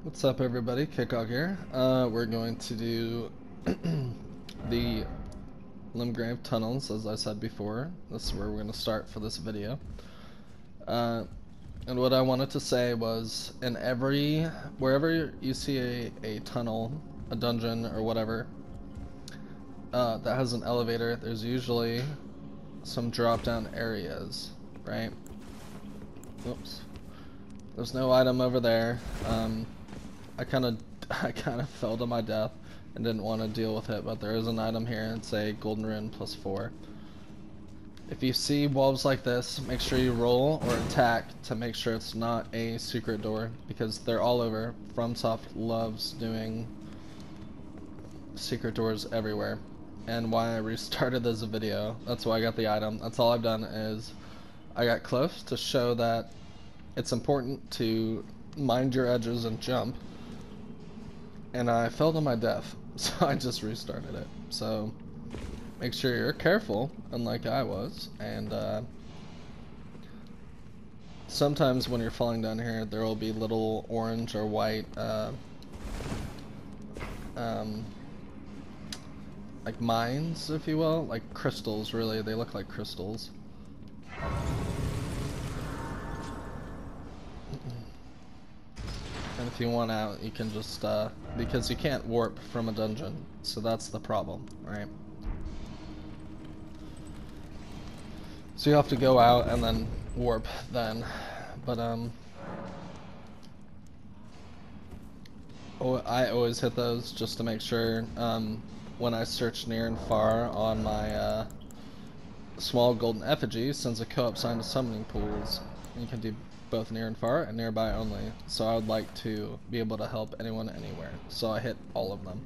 What's up, everybody? Kickoff here. We're going to do the Limgrave Tunnels, as I said before. This is where we're going to start for this video. And what I wanted to say was, wherever you see a tunnel, a dungeon, or whatever, that has an elevator, there's usually some drop-down areas, right? Oops. There's no item over there. I kind of fell to my death and didn't want to deal with it, but there is an item here. It's a golden rune +4. If you see wolves like this, make sure you roll or attack to make sure it's not a secret door, because they're all over. FromSoft loves doing secret doors everywhere, and why I restarted this video. That's why I got the item. That's all I've done is I got close to show that it's important to mind your edges and jump. And I fell to my death, so I just restarted it. So make sure you're careful, unlike I was. And sometimes when you're falling down here, there will be little orange or white, like mines, if you will, like crystals. Really, they look like crystals. And if you want out, you can just, because you can't warp from a dungeon, so that's the problem, right? So you have to go out and then warp then, but, I always hit those just to make sure, when I search near and far on my, small golden effigy, sends a co-op sign to summoning pools. You can do both near and far and nearby only, so I would like to be able to help anyone anywhere, so I hit all of them.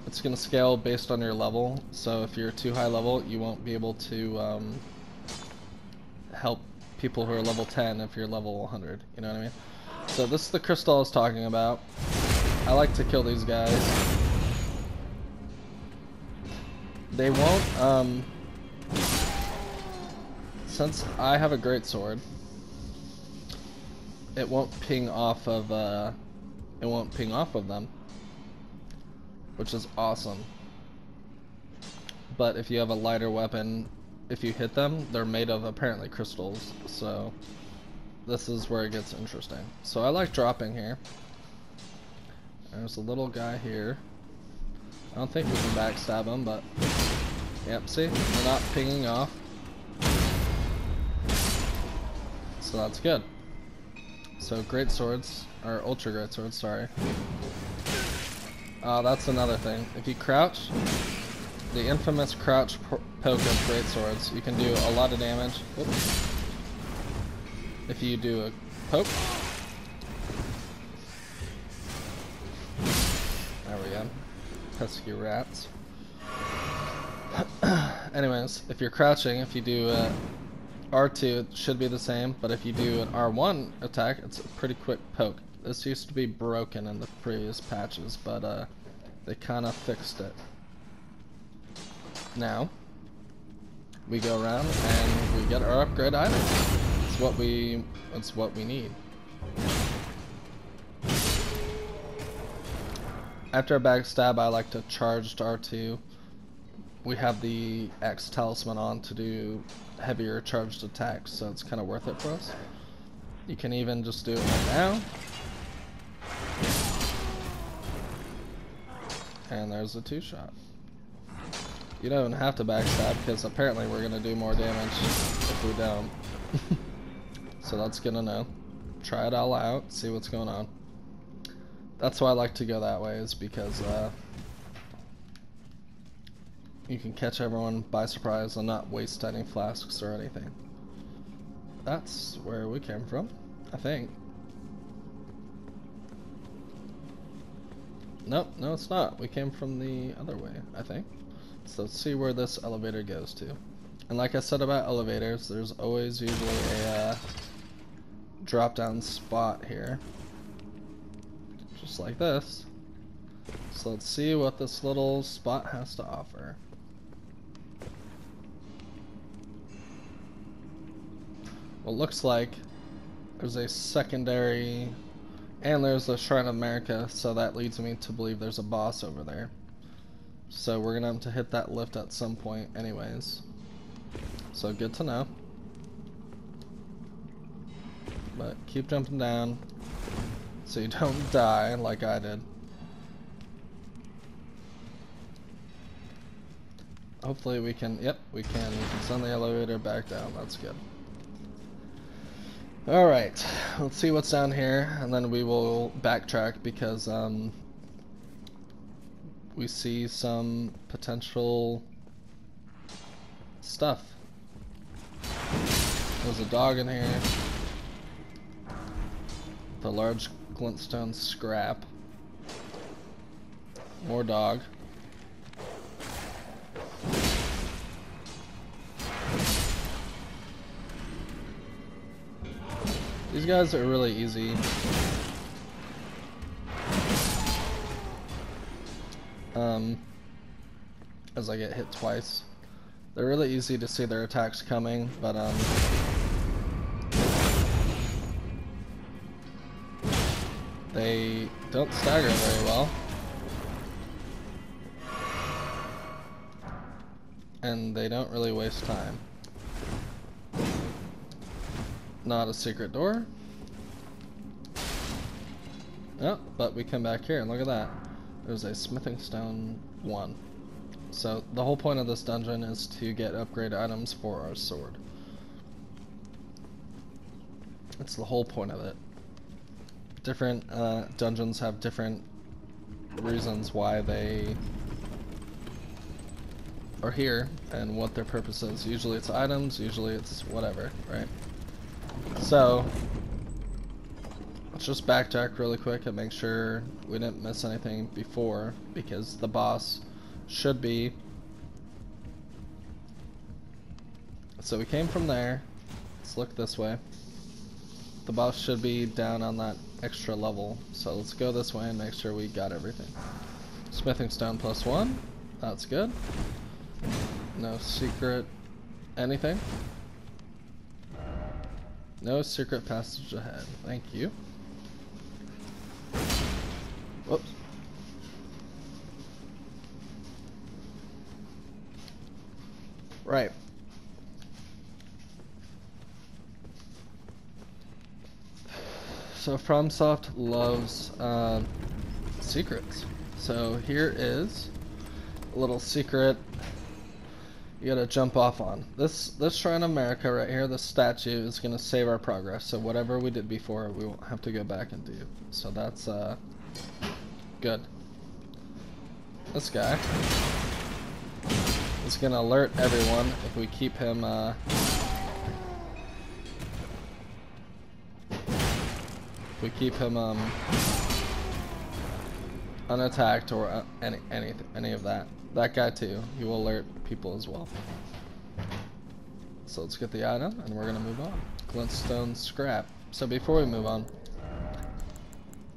It's going to scale based on your level, so if you're too high level, you won't be able to help people who are level 10 if you're level 100, you know what I mean? So this is the crystal I was talking about. I like to kill these guys. They won't, since I have a great sword, it won't ping off of them, which is awesome. But if you have a lighter weapon, if you hit them, they're made of apparently crystals, so this is where it gets interesting. So I like dropping here. There's a little guy here. I don't think we can backstab him, but yep, see? They're not pinging off. So that's good. So great swords, or ultra great swords, sorry. That's another thing. If you crouch, the infamous crouch poke of great swords, you can do a lot of damage. Whoops. If you do a poke. There we go. Pesky rats. Anyways, if you're crouching, if you do R2, it should be the same, but if you do an R1 attack, it's a pretty quick poke. This used to be broken in the previous patches, but they kind of fixed it. Now, we go around and we get our upgrade items. It's what we need. After a backstab, I like to charge to R2. We have the X talisman on to do heavier charged attacks, so it's kind of worth it for us. You can even just do it right now. And there's a 2-shot. You don't even have to backstab, because apparently we're going to do more damage if we don't. So that's good to know. Try it all out, see what's going on. That's why I like to go that way, is because you can catch everyone by surprise and not waste any flasks or anything. That's where we came from, I think. Nope, no it's not. We came from the other way, I think. So let's see where this elevator goes to. And like I said about elevators, there's always usually a drop-down spot here. Just like this. So let's see what this little spot has to offer. Well, it looks like there's a secondary And there's the Shrine of America, so that leads me to believe there's a boss over there. So we're gonna have to hit that lift at some point anyways. So good to know. But keep jumping down so you don't die like I did. Hopefully we can, yep, we can send the elevator back down. That's good. Alright, let's see what's down here, and then we will backtrack because we see some potential stuff. There's a dog in here. The large glintstone scrap. More dog. These guys are really easy. As I get hit twice. They're really easy to see their attacks coming, but they don't stagger very well. And they don't really waste time. Not a secret door. Oh, but we come back here and look at that. There's a smithing stone 1. So the whole point of this dungeon is to get upgrade items for our sword. That's the whole point of it. Different dungeons have different reasons why they are here and what their purpose is. Usually it's items, usually it's whatever, right? So let's just backtrack really quick and make sure we didn't miss anything before, because the boss should be. So we came from there. Let's look this way. The boss should be down on that extra level. So let's go this way and make sure we got everything. Smithing stone +1. That's good. No secret anything. No secret passage ahead. Thank you. Whoops. Right. So FromSoft loves secrets. So here is a little secret you gotta jump off on. This Shrine of America right here, this statue, is gonna save our progress. So whatever we did before, we won't have to go back and do. So that's good. This guy is gonna alert everyone if we keep him unattacked or any of that. That guy too, he will alert people as well. So let's get the item and we're gonna move on. Glintstone scrap. So before we move on,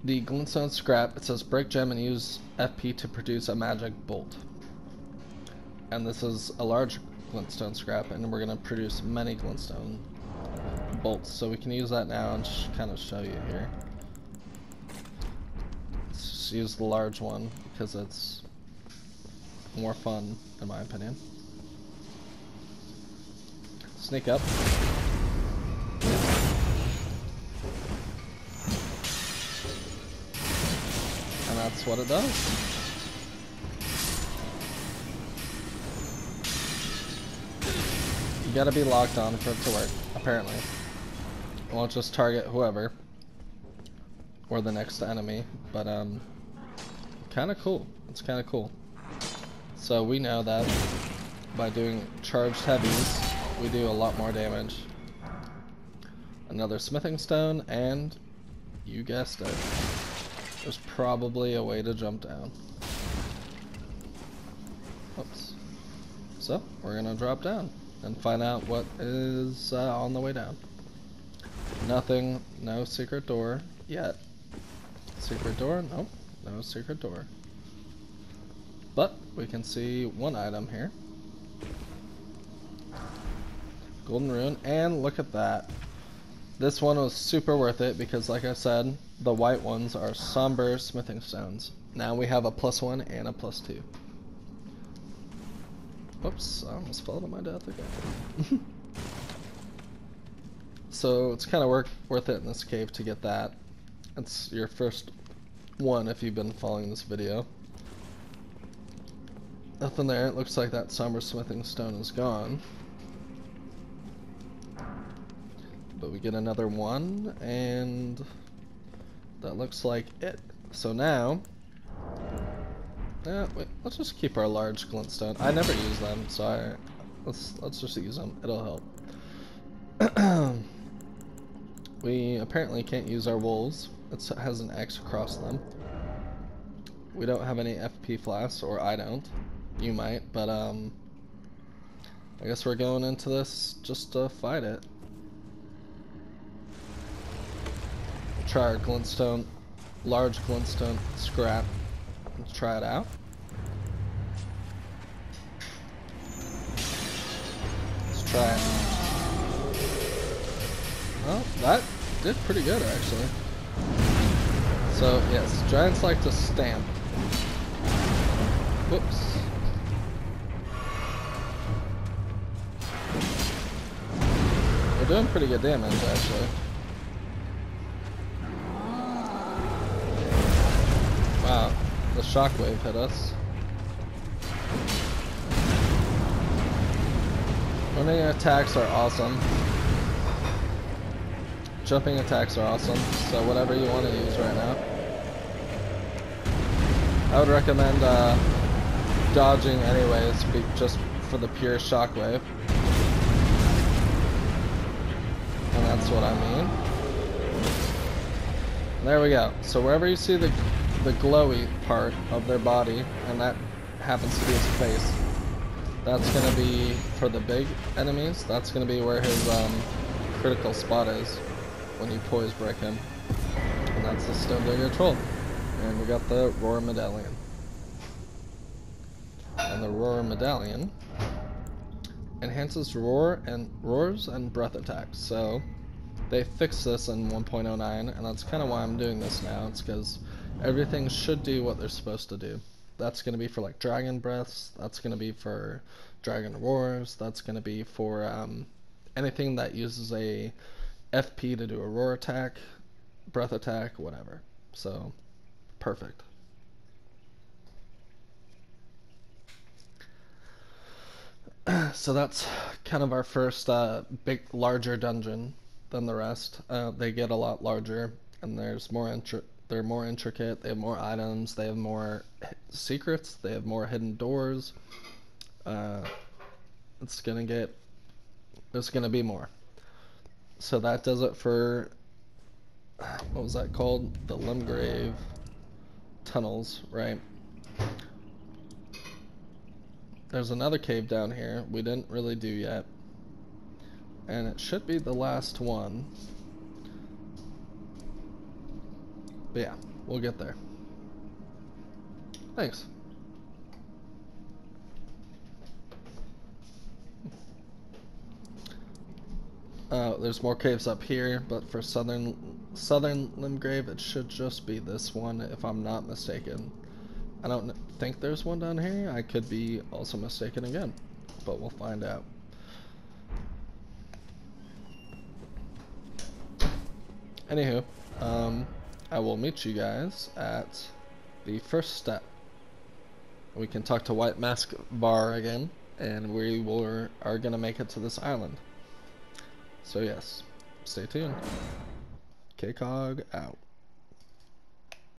the glintstone scrap, it says break gem and use FP to produce a magic bolt. And this is a large glintstone scrap, and we're gonna produce many glintstone bolts. So we can use that now and kind of show you here. Let's just use the large one because it's more fun, in my opinion. Sneak up. And that's what it does. You gotta be locked on for it to work, apparently. It won't just target whoever or the next enemy, but kinda cool. It's kinda cool. So we know that by doing charged heavies, we do a lot more damage. Another smithing stone, and you guessed it, there's probably a way to jump down. Oops. So we're gonna drop down and find out what is on the way down. Nothing, no secret door yet. Secret door? Nope, no secret door. But we can see one item here. Golden rune, and look at that. This one was super worth it because, like I said, the white ones are somber smithing stones. Now we have a +1 and a +2. Whoops, I almost fell to my death again. So it's kind of worth it in this cave to get that. It's your first one if you've been following this video. Nothing there. It looks like that somber smithing stone is gone. But we get another one, and that looks like it. So now, wait, let's just keep our large glintstone. I never use them, so let's just use them. It'll help. We apparently can't use our wolves. It has an X across them. We don't have any FP flasks, or I don't. You might, but I guess we're going into this just to fight it. We'll try our glintstone, large glintstone scrap. Let's try it out. Let's try it. Well, that did pretty good actually. So yes, giants like to stamp. Whoops. We're doing pretty good damage actually. Wow, the shockwave hit us. Running attacks are awesome. Jumping attacks are awesome, so whatever you want to use right now. I would recommend dodging anyways, just for the pure shockwave. And that's what I mean. There we go. So wherever you see the glowy part of their body, and that happens to be his face, that's going to be for the big enemies. That's going to be where his critical spot is when you poise break him. And that's the Stone Digger Troll. And we got the Roar Medallion. And the Roar Medallion enhances roars and breath attacks. So they fixed this in 1.09, and that's kind of why I'm doing this now. It's because everything should do what they're supposed to do. That's going to be for like dragon breaths, that's going to be for dragon roars, that's going to be for anything that uses a FP to do a roar attack, breath attack, whatever. So, perfect. So that's kind of our first larger dungeon than the rest. They get a lot larger, and there's they're more intricate, they have more items, they have more secrets, they have more hidden doors. There's gonna be more. So that does it for, what was that called? The Limgrave Tunnels, right? There's another cave down here we didn't really do yet. And it should be the last one. But yeah, we'll get there. Thanks. There's more caves up here, but for southern Limgrave, it should just be this one, if I'm not mistaken. I don't think there's one down here. I could be also mistaken again, but we'll find out. Anywho, I will meet you guys at the first step. We can talk to White Mask Bar again, and we are gonna make it to this island. So yes, stay tuned. KCOG out.